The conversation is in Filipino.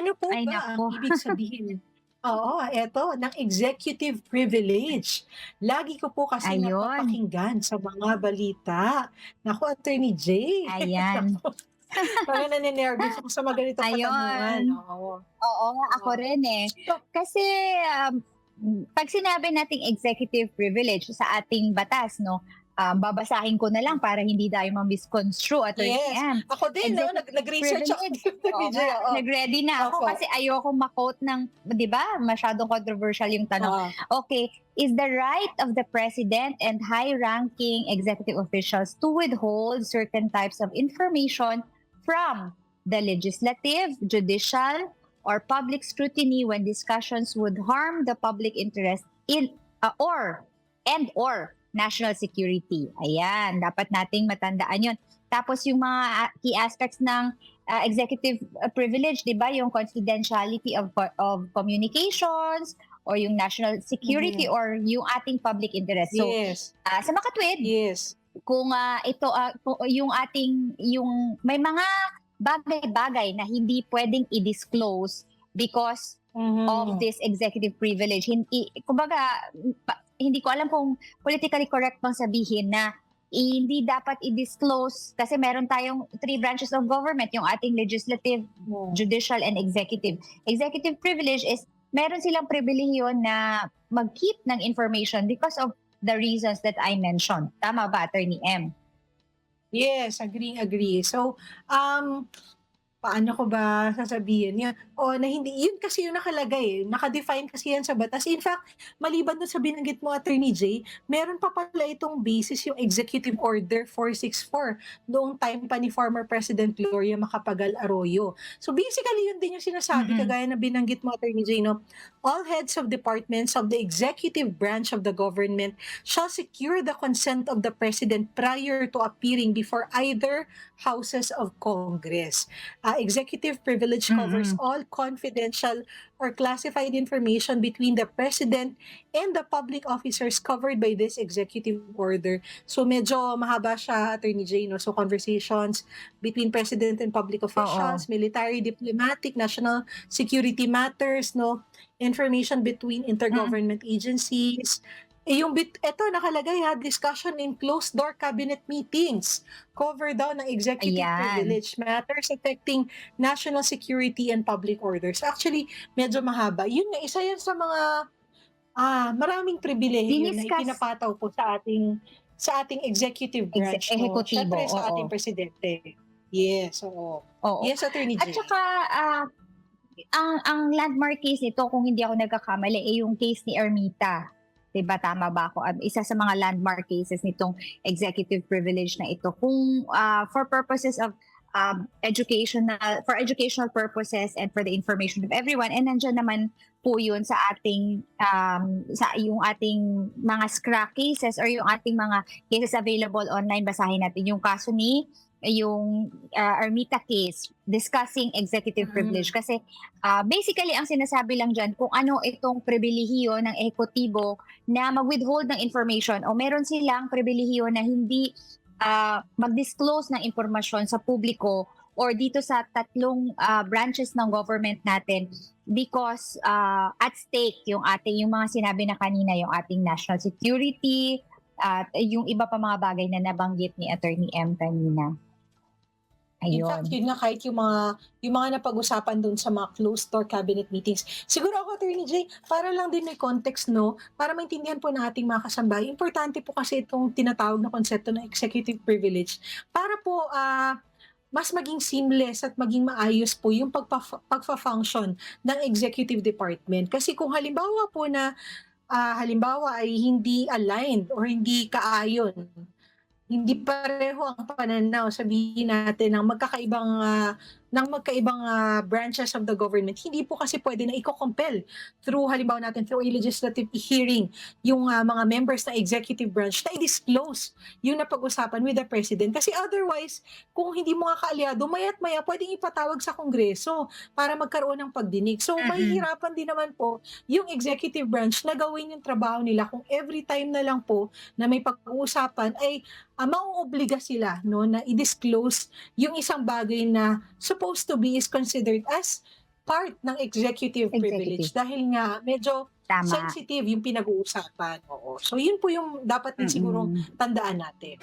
Ano po Ay ba ang naku, ibig sabihin eto ng executive privilege? Lagi ko po kasing ayun, napapakinggan sa mga balita. Naku, Attorney J, ayan. naku, parang nanenervyos ako sa mga ganitong katanungan, Ayun, oo. oo nga ako Oo. rin, eh. So Kasi, 'pag sinabi nating executive privilege sa ating batas 'no, babasahin ko na lang para hindi tayo ma-misconstrue, Attorney yes, M. ako din 'no, Executive nag-research ako privilege, oo Attorney J, nga, oo. nag-ready na ako Opo, kasi ayokong ma-quote ng 'di ba, masyadong controversial yung tanong. oo. Okay, is the right of the president and high-ranking executive officials to withhold certain types of information from the legislative, judicial, or public scrutiny when discussions would harm the public interest in or national security. Ayan, dapat nating matandaan 'yon. Tapos yung mga key aspects ng executive privilege, 'di ba? Yung confidentiality of communications or yung national security Mhm. or yung ating public interest. So, Yes, sa makatwid, yes. kung yung ating yung may mga bagay-bagay na hindi pwedeng i-disclose because of Mhm. this executive privilege. Kumbaga, hindi ko alam kung politically correct bang sabihin na hindi dapat i-disclose kasi meron tayong three branches of government, yung ating legislative, Oo. judicial, and executive. Executive privilege is meron silang pribilehiyo na mag-keep ng information because of the reasons that I mentioned. Tama ba, Attorney M? Yes, agree, agree. So, paano ko ba sasabihin 'yan, na hindi 'yun kasi yung nakalagay, eh, naka-define kasi 'yan sa batas. In fact, maliban dun sa binanggit mo, Attorney J, meron pa pala itong basis yung Executive Order 464 noong time pa ni former President Gloria Macapagal Arroyo. So, basically 'yun din yung sinasabi Mm-mm. kagaya ng binanggit mo, Attorney J, 'no, all heads of departments of the executive branch of the government shall secure the consent of the President prior to appearing before either houses of Congress. Executive privilege covers Mm-mm. all confidential or classified information between the President and the public officers covered by this executive order. So medyo mahaba siya, Attorney J, no? So conversations between President and public Oo. officials, military, diplomatic, national security matters, no? Information between Mm. intergovernment agencies. Eto nakalagay ha, discussion in closed door cabinet meetings. Cover daw ng executive Ayan. privilege matters affecting national security and public orders. Actually, medyo mahaba. Yun nga, isa yan sa mga maraming pribilehiyo na Diniscuss ipinapataw po sa ating executive branch, no? ehekutibo, Siyempre sa oo. ating presidente. Yes, oo. Oo. Yes, Attorney At J. saka, ang landmark case nito kung hindi ako nagkakamali, yung case ni Ermita. 'Di ba, tama ba ako? Isa sa mga landmark cases nitong executive privilege na ito. Kung, for purposes of, educational purposes and for the information of everyone, and nandiyan naman po yun sa ating, sa yung ating mga SCRA cases or yung ating mga cases available online. Basahin natin yung kaso ni yung, Ermita case discussing executive Mm. privilege kasi basically ang sinasabi lang dyan kung ano itong pribilehiyo ng ehekutibo na mag-withhold ng information o meron silang pribilehiyo na hindi mag-disclose ng impormasyon sa publiko or dito sa tatlong branches ng government natin because at stake yung mga sinabi na kanina, yung ating national security at yung iba pa mga bagay na nabanggit ni Attorney M kanina. In fact, Ayun. yun nga kahit yung mga napag-usapan dun sa mga closed door cabinet meetings. Siguro ako, Attorney J, para lang din may context, no, para maintindihan po ng ating mga kasambahay, importante po kasi itong tinatawag na konsepto ng executive privilege para po mas maging seamless at maging maayos po yung pagfa-function ng executive department. Kasi kung halimbawa po na halimbawa ay hindi aligned or hindi kaayon, hindi pareho ang pananaw, sabihin natin ng magkaibang branches of the government. Hindi po kasi puwede na iko-compel through halimbawa natin through a legislative hearing yung mga members ng executive branch na i-disclose yung napag-usapan with the president. Kasi otherwise, kung hindi mo nga kaalyado, maya't maya puwedeng ipatawag sa kongreso para magkaroon ng pagdinig. So Mm. mahihirapan din naman po yung executive branch na gawin yung trabaho nila kung every time na lang po na may pag-uusapan ay mauobliga sila 'no, na i-disclose yung isang bagay na supposed to be is considered as part ng executive privilege Executive. dahil nga medyo Tama. sensitive yung pinag-uusapan. Oo. So, yun po yung dapat din sigurong Mm-mm. tandaan natin.